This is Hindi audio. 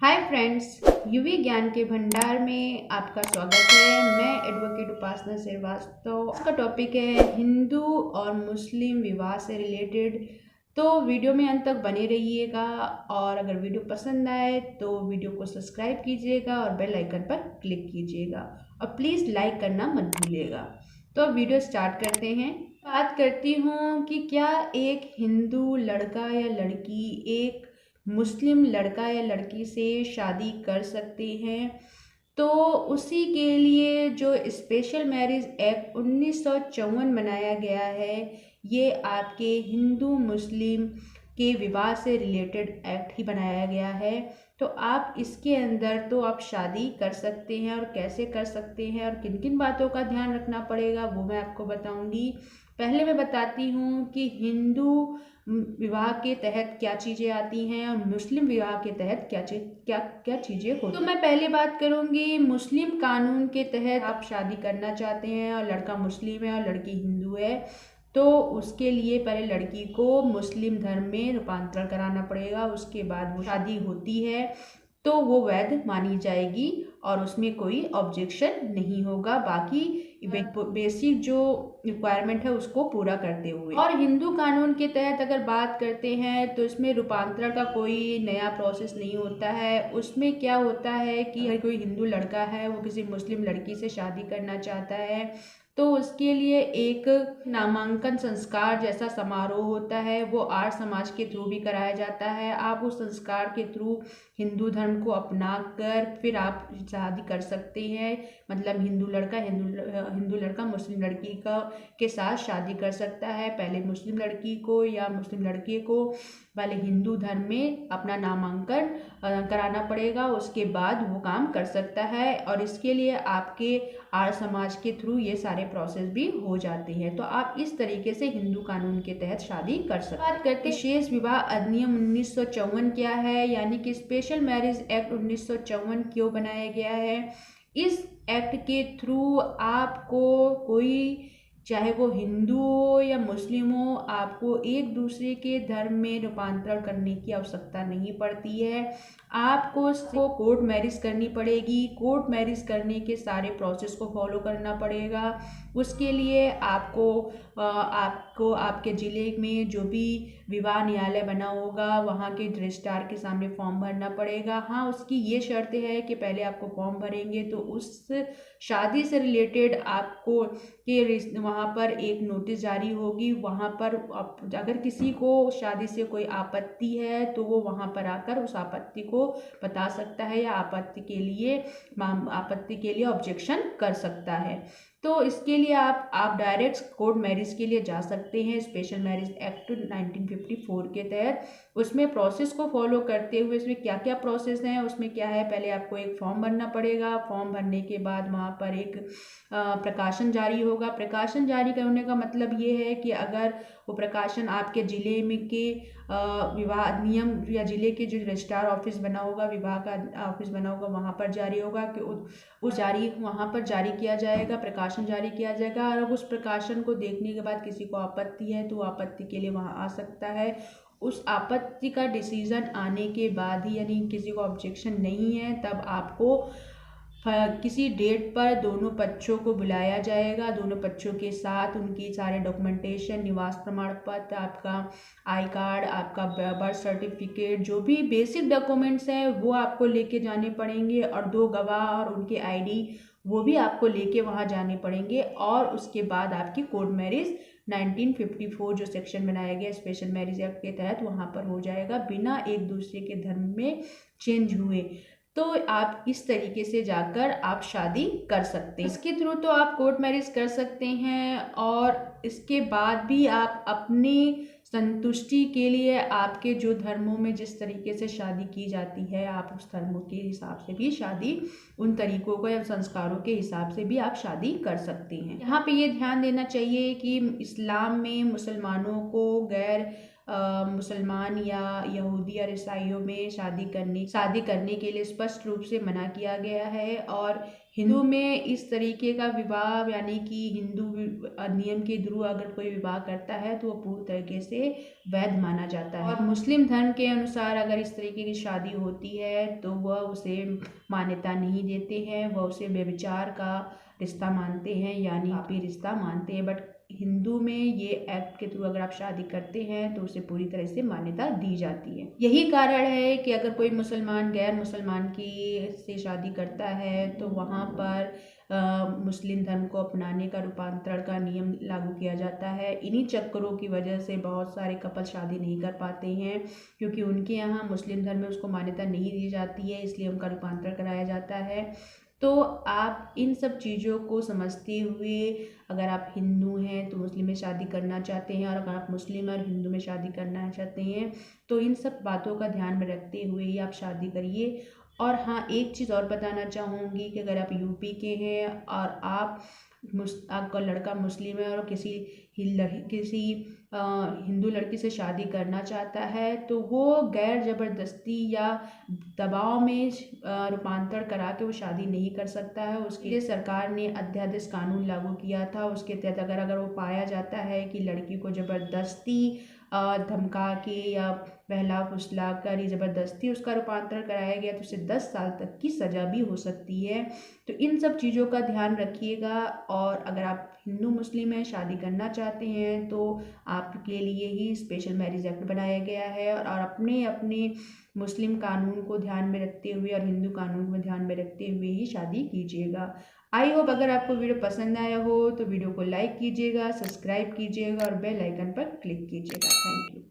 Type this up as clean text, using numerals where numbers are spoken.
हाय फ्रेंड्स, युवी ज्ञान के भंडार में आपका स्वागत है। मैं एडवोकेट उपासना श्रीवास्तव। इसका टॉपिक है हिंदू और मुस्लिम विवाह से रिलेटेड। तो वीडियो में अंत तक बने रहिएगा और अगर वीडियो पसंद आए तो वीडियो को सब्सक्राइब कीजिएगा और बेल आइकन पर क्लिक कीजिएगा और प्लीज़ लाइक करना मत भूलिएगा। तो अब वीडियो स्टार्ट करते हैं। बात करती हूँ कि क्या एक हिंदू लड़का या लड़की एक मुस्लिम लड़का या लड़की से शादी कर सकते हैं। तो उसी के लिए जो स्पेशल मैरिज एक्ट 1954 बनाया गया है, ये आपके हिंदू मुस्लिम के विवाह से रिलेटेड एक्ट ही बनाया गया है। तो आप इसके अंदर तो आप शादी कर सकते हैं और कैसे कर सकते हैं और किन किन बातों का ध्यान रखना पड़ेगा वो मैं आपको बताऊंगी। पहले मैं बताती हूँ कि हिंदू विवाह के तहत क्या चीज़ें आती हैं और मुस्लिम विवाह के तहत क्या क्या चीज़ें होती। तो मैं पहले बात करूँगी मुस्लिम कानून के तहत। आप शादी करना चाहते हैं और लड़का मुस्लिम है और लड़की हिंदू है, तो उसके लिए पहले लड़की को मुस्लिम धर्म में रूपांतरण कराना पड़ेगा। उसके बाद वो शादी होती है तो वो वैध मानी जाएगी और उसमें कोई ऑब्जेक्शन नहीं होगा, बाकी बेसिक जो रिक्वायरमेंट है उसको पूरा करते हुए। और हिंदू कानून के तहत अगर बात करते हैं तो इसमें रूपांतरण का कोई नया प्रोसेस नहीं होता है। उसमें क्या होता है कि अगर कोई हिंदू लड़का है वो किसी मुस्लिम लड़की से शादी करना चाहता है तो उसके लिए एक नामांकन संस्कार जैसा समारोह होता है, वो आर्य समाज के थ्रू भी कराया जाता है। आप उस संस्कार के थ्रू हिंदू धर्म को अपना कर फिर आप शादी कर सकते हैं। मतलब हिंदू लड़का मुस्लिम लड़की के साथ शादी कर सकता है। पहले मुस्लिम लड़की को या मुस्लिम लड़के को पहले हिंदू धर्म में अपना नामांकन कराना पड़ेगा, उसके बाद वो काम कर सकता है। और इसके लिए आपके आर्य समाज के थ्रू ये सारे प्रोसेस भी हो जाते हैं। तो आप इस तरीके से हिंदू कानून के तहत शादी कर सकते हैं। बात करते हैं विशेष विवाह अधिनियम 1954 क्या है, यानी कि स्पेशल मैरिज एक्ट 1954 क्यों बनाया गया है। इस एक्ट के थ्रू आपको कोई, चाहे वो हिंदू हो या मुस्लिम हो, आपको एक दूसरे के धर्म में रूपांतरण करने की आवश्यकता नहीं पड़ती है। आपको कोर्ट मैरिज करनी पड़ेगी। कोर्ट मैरिज करने के सारे प्रोसेस को फॉलो करना पड़ेगा। उसके लिए आपको आपके ज़िले में जो भी विवाह न्यायालय बना होगा वहाँ के रजिस्ट्रार के सामने फॉर्म भरना पड़ेगा। हाँ, उसकी ये शर्त है कि पहले आपको फॉर्म भरेंगे तो उस शादी से रिलेटेड आपको वहाँ पर एक नोटिस जारी होगी। वहाँ पर अगर किसी को शादी से कोई आपत्ति है तो वो वहाँ पर आकर उस आपत्ति को बता सकता है या आपत्ति के लिए ऑब्जेक्शन कर सकता है। तो इसके लिए आप डायरेक्ट कोर्ट मैरिज के लिए जा सकते हैं स्पेशल मैरिज एक्ट 1954 के तहत। उसमें प्रोसेस को फॉलो करते हुए इसमें क्या क्या प्रोसेस हैं, उसमें क्या है, पहले आपको एक फॉर्म भरना पड़ेगा। फॉर्म भरने के बाद वहाँ पर एक प्रकाशन जारी होगा। प्रकाशन जारी करने का मतलब ये है कि अगर वो प्रकाशन आपके ज़िले में के विवाह नियम या ज़िले के जो रजिस्ट्रार ऑफिस बना होगा, विवाह का ऑफिस बना होगा, वहाँ पर जारी होगा कि वहाँ पर जारी किया जाएगा, प्रकाशन जारी किया जाएगा। और उस प्रकाशन को देखने के बाद किसी को आपत्ति है तो आपत्ति के लिए वहाँ आ सकता है। उस आपत्ति का डिसीजन आने के बाद ही, यानी किसी को ऑब्जेक्शन नहीं है, तब आपको किसी डेट पर दोनों पक्षों को बुलाया जाएगा। दोनों पक्षों के साथ उनकी सारे डॉक्यूमेंटेशन, निवास प्रमाण पत्र, आपका आई कार्ड, आपका बर्थ सर्टिफिकेट, जो भी बेसिक डॉक्यूमेंट्स हैं वो आपको लेके जाने पड़ेंगे। और 2 गवाह और उनके आईडी वो भी आपको लेके वहाँ जाने पड़ेंगे। और उसके बाद आपकी कोर्ट मैरिज 1954 जो सेक्शन बनाया गया स्पेशल मैरिज एक्ट के तहत वहाँ पर हो जाएगा, बिना एक दूसरे के धर्म में चेंज हुए। तो आप इस तरीके से जाकर आप शादी कर सकते हैं। इसके थ्रू तो आप कोर्ट मैरिज कर सकते हैं और इसके बाद भी आप अपनी संतुष्टि के लिए आपके जो धर्मों में जिस तरीके से शादी की जाती है, आप उस धर्मों के हिसाब से भी शादी, उन तरीकों को या संस्कारों के हिसाब से भी आप शादी कर सकते हैं। यहाँ पे ये ध्यान देना चाहिए कि इस्लाम में मुसलमानों को गैर मुसलमान या यहूदी और ईसाइयों में शादी करने के लिए स्पष्ट रूप से मना किया गया है। और हिंदू में इस तरीके का विवाह यानी कि हिंदू नियम के थ्रू अगर कोई विवाह करता है तो वो पूरी तरीके से वैध माना जाता है। और मुस्लिम धर्म के अनुसार अगर इस तरीके की शादी होती है तो वह उसे मान्यता नहीं देते हैं, वह उसे व्यभिचार का रिश्ता मानते हैं, यानी पापी रिश्ता मानते हैं। बट हिंदू में ये एक्ट के थ्रू अगर आप शादी करते हैं तो उसे पूरी तरह से मान्यता दी जाती है। यही कारण है कि अगर कोई मुसलमान गैर मुसलमान की से शादी करता है तो वहाँ पर मुस्लिम धर्म को अपनाने का रूपांतरण का नियम लागू किया जाता है। इन्हीं चक्करों की वजह से बहुत सारे कपल शादी नहीं कर पाते हैं, क्योंकि उनके यहाँ मुस्लिम धर्म में उसको मान्यता नहीं दी जाती है, इसलिए उनका रूपांतरण कराया जाता है। तो आप इन सब चीज़ों को समझते हुए अगर आप हिंदू हैं तो मुस्लिम में शादी करना चाहते हैं, और अगर आप मुस्लिम और हिंदू में शादी करना चाहते हैं तो इन सब बातों का ध्यान में रखते हुए ही आप शादी करिए। और हाँ, एक चीज़ और बताना चाहूँगी कि अगर आप यूपी के हैं और आपका लड़का मुस्लिम है और किसी हिंदू लड़की से शादी करना चाहता है तो वो गैर ज़बरदस्ती या दबाव में रूपांतरण करा के वो शादी नहीं कर सकता है। उसके लिए सरकार ने अध्यादेश कानून लागू किया था। उसके तहत अगर वो पाया जाता है कि लड़की को ज़बरदस्ती धमका के या बहला फुसला कर ज़बरदस्ती उसका रूपांतरण कराया गया तो उसे 10 साल तक की सज़ा भी हो सकती है। तो इन सब चीज़ों का ध्यान रखिएगा। और अगर आप हिंदू मुस्लिम में शादी करना चाहते हैं तो आपके लिए ही स्पेशल मैरिज एक्ट बनाया गया है, और अपने अपने मुस्लिम कानून को ध्यान में रखते हुए और हिंदू कानून को ध्यान में रखते हुए ही शादी कीजिएगा। आई होप अगर आपको वीडियो पसंद आया हो तो वीडियो को लाइक कीजिएगा, सब्सक्राइब कीजिएगा और बेल आइकन पर क्लिक कीजिएगा। Thank you.